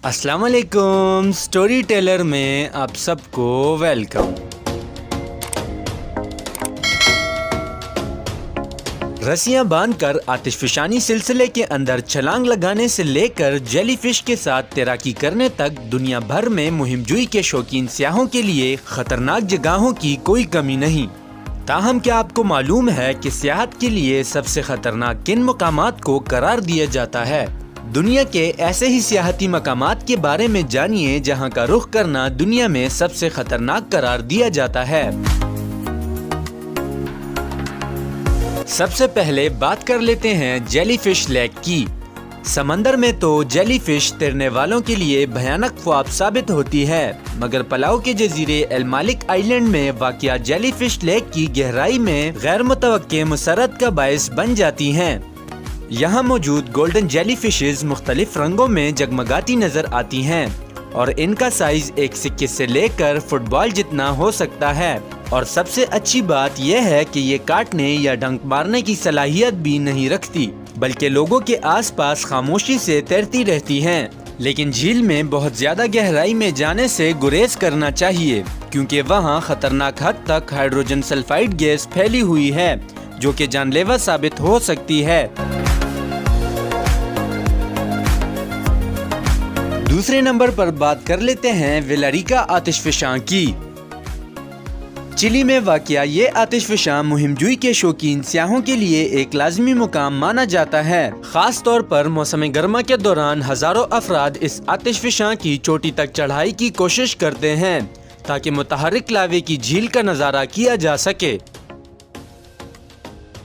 السلام علیکم، story tailor میں آپ سب کو ویلکم۔ رسیاں باندھ کر آتش فشانی سلسلے کے اندر چھلانگ لگانے سے لے کر جیلی فش کے ساتھ تیراکی کرنے تک دنیا بھر میں مہم جوئی کے شوقین سیاحوں کے لیے خطرناک جگہوں کی کوئی کمی نہیں۔ تاہم کیا آپ کو معلوم ہے کہ سیاحت کے لیے سب سے خطرناک کن مقامات کو قرار دیا جاتا ہے؟ دنیا کے ایسے ہی سیاحتی مقامات کے بارے میں جانیے جہاں کا رخ کرنا دنیا میں سب سے خطرناک قرار دیا جاتا ہے۔ سب سے پہلے بات کر لیتے ہیں جیلی فش لیک کی۔ سمندر میں تو جیلی فش تیرنے والوں کے لیے بھیانک خواب ثابت ہوتی ہے، مگر پلاؤ کے جزیرے المالک آئی لینڈ میں واقع جیلی فش لیک کی گہرائی میں غیر متوقع مسرت کا باعث بن جاتی ہیں۔ یہاں موجود گولڈن جیلی فشز مختلف رنگوں میں جگمگاتی نظر آتی ہیں اور ان کا سائز ایک سکے سے لے کر فٹ بال جتنا ہو سکتا ہے، اور سب سے اچھی بات یہ ہے کہ یہ کاٹنے یا ڈنک مارنے کی صلاحیت بھی نہیں رکھتی، بلکہ لوگوں کے آس پاس خاموشی سے تیرتی رہتی ہیں۔ لیکن جھیل میں بہت زیادہ گہرائی میں جانے سے گریز کرنا چاہیے، کیونکہ وہاں خطرناک حد تک ہائیڈروجن سلفائڈ گیس پھیلی ہوئی ہے جو کہ جان لیوا ثابت ہو سکتی ہے۔ دوسرے نمبر پر بات کر لیتے ہیں ویلاریکا آتش فشاں کی۔ چلی میں واقع یہ آتش فشاں مہم جوئی کے شوقین سیاحوں کے لیے ایک لازمی مقام مانا جاتا ہے۔ خاص طور پر موسم گرما کے دوران ہزاروں افراد اس آتش فشاں کی چوٹی تک چڑھائی کی کوشش کرتے ہیں تاکہ متحرک لاوے کی جھیل کا نظارہ کیا جا سکے۔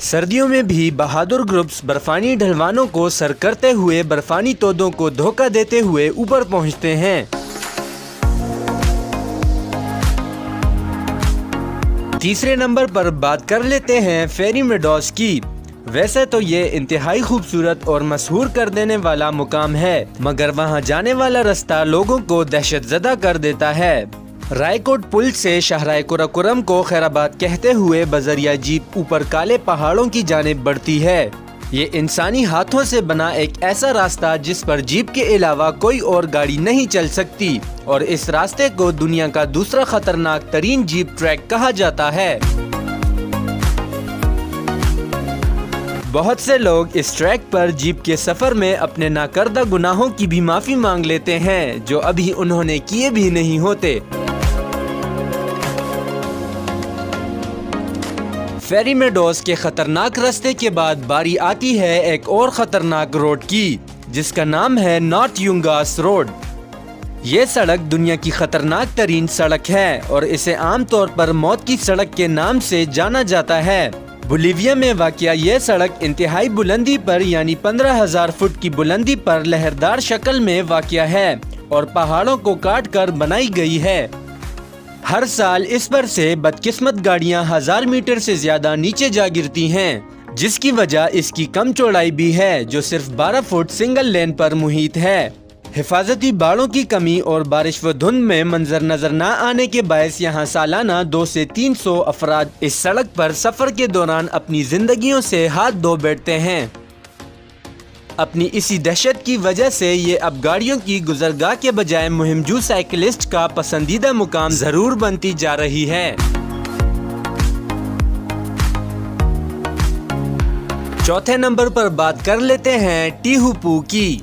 سردیوں میں بھی بہادر گروپس برفانی ڈھلوانوں کو سر کرتے ہوئے برفانی تودوں کو دھوکہ دیتے ہوئے اوپر پہنچتے ہیں۔ تیسرے نمبر پر بات کر لیتے ہیں فیری میڈوز کی۔ ویسے تو یہ انتہائی خوبصورت اور مسحور کر دینے والا مقام ہے، مگر وہاں جانے والا رستہ لوگوں کو دہشت زدہ کر دیتا ہے۔ رائے کوٹ پل سے شاہراہ قراقرم کو خیرآباد کہتے ہوئے بذریعہ جیپ اوپر کالے پہاڑوں کی جانب بڑھتی ہے۔ یہ انسانی ہاتھوں سے بنا ایک ایسا راستہ جس پر جیپ کے علاوہ کوئی اور گاڑی نہیں چل سکتی، اور اس راستے کو دنیا کا دوسرا خطرناک ترین جیپ ٹریک کہا جاتا ہے۔ بہت سے لوگ اس ٹریک پر جیپ کے سفر میں اپنے ناکردہ گناہوں کی بھی معافی مانگ لیتے ہیں جو ابھی انہوں نے کیے بھی نہیں ہوتے۔ فیری میڈوز کے خطرناک راستے کے بعد باری آتی ہے ایک اور خطرناک روڈ کی، جس کا نام ہے نارتھ یونگاس روڈ۔ یہ سڑک دنیا کی خطرناک ترین سڑک ہے اور اسے عام طور پر موت کی سڑک کے نام سے جانا جاتا ہے۔ بولیویا میں واقع یہ سڑک انتہائی بلندی پر یعنی 15,000 فٹ کی بلندی پر لہردار شکل میں واقع ہے اور پہاڑوں کو کاٹ کر بنائی گئی ہے۔ ہر سال اس پر سے بدقسمت گاڑیاں 1000 میٹر سے زیادہ نیچے جا گرتی ہیں، جس کی وجہ اس کی کم چوڑائی بھی ہے جو صرف 12 فٹ سنگل لین پر محیط ہے۔ حفاظتی باڑوں کی کمی اور بارش و دھند میں منظر نظر نہ آنے کے باعث یہاں سالانہ 200 سے 300 افراد اس سڑک پر سفر کے دوران اپنی زندگیوں سے ہاتھ دھو بیٹھتے ہیں۔ اپنی اسی دہشت کی وجہ سے یہ اب گاڑیوں کی گزرگاہ کے بجائے مہم جو سائیکلسٹ کا پسندیدہ مقام ضرور بنتی جا رہی ہے۔ چوتھے نمبر پر بات کر لیتے ہیں ٹیہوپو کی۔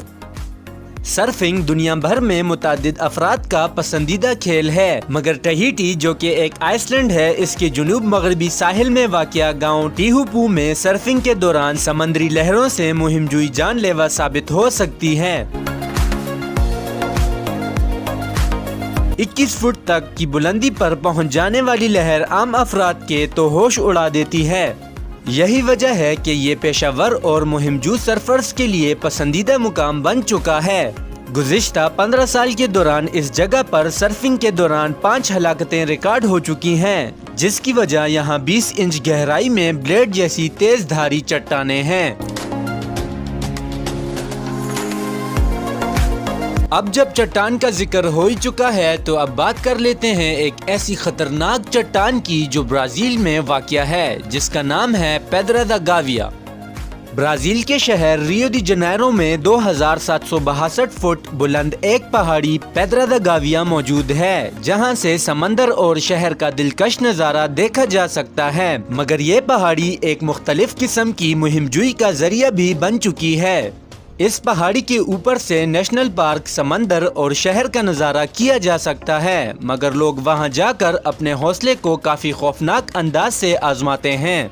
سرفنگ دنیا بھر میں متعدد افراد کا پسندیدہ کھیل ہے، مگر ٹہیٹی جو کہ ایک آئس لینڈ ہے، اس کے جنوب مغربی ساحل میں واقع گاؤں ٹیہوپو میں سرفنگ کے دوران سمندری لہروں سے مہم جوئی جان لیوا ثابت ہو سکتی ہے۔ 21 فٹ تک کی بلندی پر پہنچ جانے والی لہر عام افراد کے تو ہوش اڑا دیتی ہے۔ یہی وجہ ہے کہ یہ پیشہ ور اور مہم جو سرفرز کے لیے پسندیدہ مقام بن چکا ہے۔ گزشتہ 15 سال کے دوران اس جگہ پر سرفنگ کے دوران 5 ہلاکتیں ریکارڈ ہو چکی ہیں، جس کی وجہ یہاں 20 انچ گہرائی میں بلیڈ جیسی تیز دھاری چٹانیں ہیں۔ اب جب چٹان کا ذکر ہو ہی چکا ہے تو اب بات کر لیتے ہیں ایک ایسی خطرناک چٹان کی جو برازیل میں واقع ہے، جس کا نام ہے پیدرا دا گاویا۔ برازیل کے شہر ریو دی جنیرو میں 2762 فٹ بلند ایک پہاڑی پیدرا دا گاویا موجود ہے، جہاں سے سمندر اور شہر کا دلکش نظارہ دیکھا جا سکتا ہے، مگر یہ پہاڑی ایک مختلف قسم کی مہم جوئی کا ذریعہ بھی بن چکی ہے۔ اس پہاڑی کے اوپر سے نیشنل پارک، سمندر اور شہر کا نظارہ کیا جا سکتا ہے، مگر لوگ وہاں جا کر اپنے حوصلے کو کافی خوفناک انداز سے آزماتے ہیں۔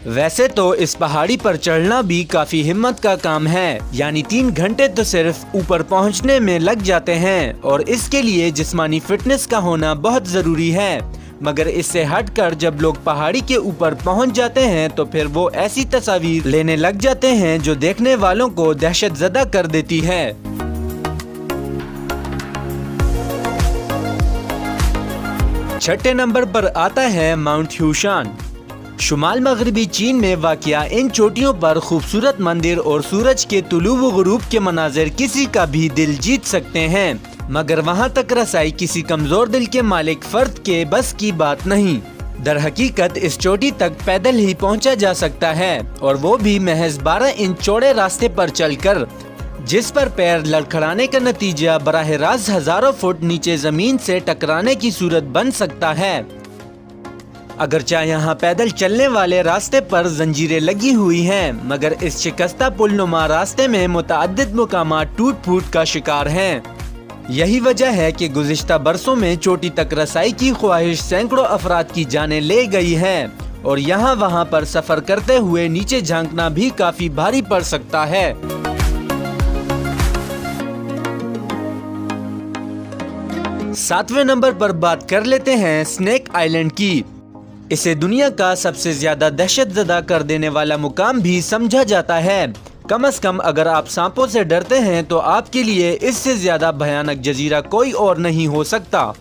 ویسے تو اس پہاڑی پر چڑھنا بھی کافی ہمت کا کام ہے، یعنی 3 گھنٹے تو صرف اوپر پہنچنے میں لگ جاتے ہیں، اور اس کے لیے جسمانی فٹنس کا ہونا بہت ضروری ہے۔ مگر اس سے ہٹ کر جب لوگ پہاڑی کے اوپر پہنچ جاتے ہیں تو پھر وہ ایسی تصاویر لینے لگ جاتے ہیں جو دیکھنے والوں کو دہشت زدہ کر دیتی ہے۔ چھٹے نمبر پر آتا ہے ماؤنٹ ہیوشان۔ شمال مغربی چین میں واقع ان چوٹیوں پر خوبصورت مندر اور سورج کے طلوع و غروب کے مناظر کسی کا بھی دل جیت سکتے ہیں، مگر وہاں تک رسائی کسی کمزور دل کے مالک فرد کے بس کی بات نہیں۔ در حقیقت اس چوٹی تک پیدل ہی پہنچا جا سکتا ہے، اور وہ بھی محض 12 انچ چوڑے راستے پر چل کر، جس پر پیر لڑکھڑانے کا نتیجہ براہ راست ہزاروں فٹ نیچے زمین سے ٹکرانے کی صورت بن سکتا ہے۔ اگرچہ یہاں پیدل چلنے والے راستے پر زنجیریں لگی ہوئی ہیں، مگر اس شکستہ پل نما راستے میں متعدد مقامات ٹوٹ پھوٹ کا شکار ہیں۔ یہی وجہ ہے کہ گزشتہ برسوں میں چوٹی تک رسائی کی خواہش سینکڑوں افراد کی جانیں لے گئی ہے، اور یہاں وہاں پر سفر کرتے ہوئے نیچے جھانکنا بھی کافی بھاری پڑ سکتا ہے۔ ساتویں نمبر پر بات کر لیتے ہیں سنیک آئیلینڈ کی۔ اسے دنیا کا سب سے زیادہ دہشت زدہ کر دینے والا مقام بھی سمجھا جاتا ہے۔ کم از کم اگر آپ سانپوں سے ڈرتے ہیں تو آپ کے لیے اس سے زیادہ بھیانک جزیرہ کوئی اور نہیں ہو سکتا۔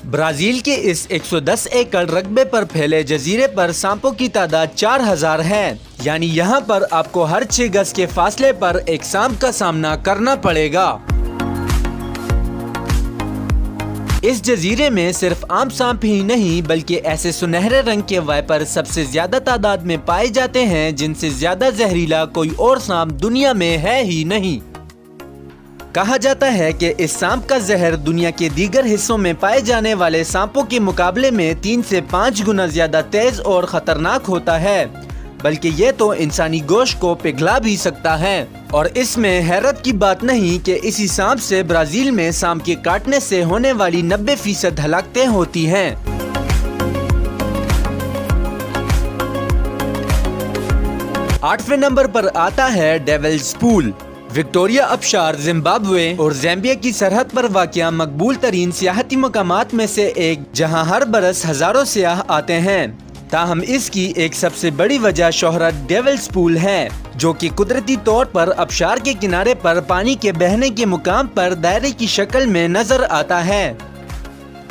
برازیل کے اس 110 ایکڑ رقبے پر پھیلے جزیرے پر سانپوں کی تعداد 4000 ہے، یعنی یہاں پر آپ کو ہر 6 گز کے فاصلے پر ایک سانپ کا سامنا کرنا پڑے گا۔ اس جزیرے میں صرف عام سانپ ہی نہیں بلکہ ایسے سنہرے رنگ کے وائپر سب سے زیادہ تعداد میں پائے جاتے ہیں، جن سے زیادہ زہریلا کوئی اور سانپ دنیا میں ہے ہی نہیں۔ کہا جاتا ہے کہ اس سانپ کا زہر دنیا کے دیگر حصوں میں پائے جانے والے سانپوں کے مقابلے میں 3 سے 5 گنا زیادہ تیز اور خطرناک ہوتا ہے، بلکہ یہ تو انسانی گوشت کو پگھلا بھی سکتا ہے۔ اور اس میں حیرت کی بات نہیں کہ اسی سانپ سے برازیل میں سانپ کے کاٹنے سے ہونے والی 90% ہلاکتیں ہوتی ہیں۔ 8ویں نمبر پر آتا ہے ڈیولز پول۔ وکٹوریا آبشار زمبابوے اور زامبیا کی سرحد پر واقع مقبول ترین سیاحتی مقامات میں سے ایک، جہاں ہر برس ہزاروں سیاح آتے ہیں۔ تاہم اس کی ایک سب سے بڑی وجہ شہرت ڈیولز پول ہے، جو کہ قدرتی طور پر آبشار کے کنارے پر پانی کے بہنے کے مقام پر دائرے کی شکل میں نظر آتا ہے۔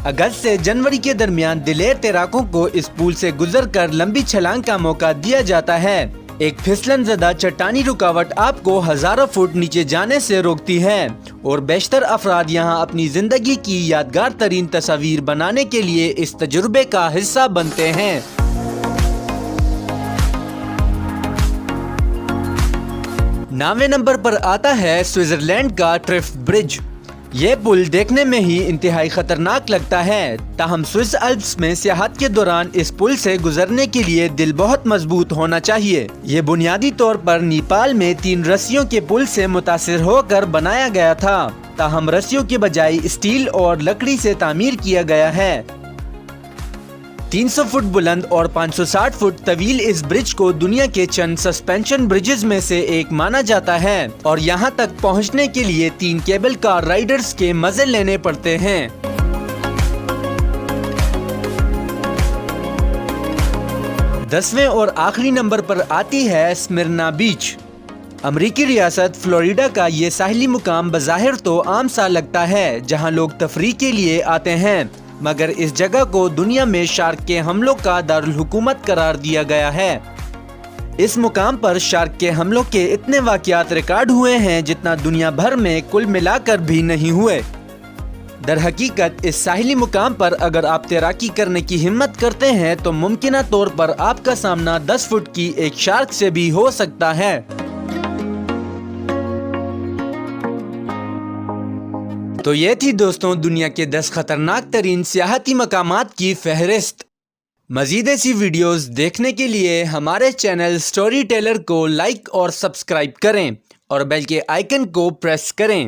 اگست سے جنوری کے درمیان دلیر تیراکوں کو اس پول سے گزر کر لمبی چھلانگ کا موقع دیا جاتا ہے۔ ایک پھسلن زدہ چٹانی رکاوٹ آپ کو ہزاروں فٹ نیچے جانے سے روکتی ہے، اور بیشتر افراد یہاں اپنی زندگی کی یادگار ترین تصاویر بنانے کے لیے اس تجربے کا حصہ بنتے ہیں۔ 9ویں نمبر پر آتا ہے سوئٹزرلینڈ کا ٹرفٹ برج۔ یہ پل دیکھنے میں ہی انتہائی خطرناک لگتا ہے، تاہم سوئس الپس میں سیاحت کے دوران اس پل سے گزرنے کے لیے دل بہت مضبوط ہونا چاہیے۔ یہ بنیادی طور پر نیپال میں 3 رسیوں کے پل سے متاثر ہو کر بنایا گیا تھا، تاہم رسیوں کے بجائے اسٹیل اور لکڑی سے تعمیر کیا گیا ہے۔ 300 فٹ بلند اور 560 فٹ طویل اس برج کو دنیا کے چند سسپینشن برجز میں سے ایک مانا جاتا ہے، اور یہاں تک پہنچنے کے لیے 3 کیبل کار رائڈرز کے مزے لینے پڑتے ہیں۔ 10ویں اور آخری نمبر پر آتی ہے اسمرنا بیچ۔ امریکی ریاست فلوریڈا کا یہ ساحلی مقام بظاہر تو عام سا لگتا ہے، جہاں لوگ تفریح کے لیے آتے ہیں، مگر اس جگہ کو دنیا میں شارک کے حملوں کا دارالحکومت قرار دیا گیا ہے۔ اس مقام پر شارک کے حملوں کے اتنے واقعات ریکارڈ ہوئے ہیں جتنا دنیا بھر میں کل ملا کر بھی نہیں ہوئے۔ در حقیقت اس ساحلی مقام پر اگر آپ تیراکی کرنے کی ہمت کرتے ہیں تو ممکنہ طور پر آپ کا سامنا 10 فٹ کی ایک شارک سے بھی ہو سکتا ہے۔ تو یہ تھی دوستوں دنیا کے 10 خطرناک ترین سیاحتی مقامات کی فہرست۔ مزید ایسی ویڈیوز دیکھنے کے لیے ہمارے چینل سٹوری ٹیلر کو لائک اور سبسکرائب کریں اور بیل کے آئیکن کو پریس کریں۔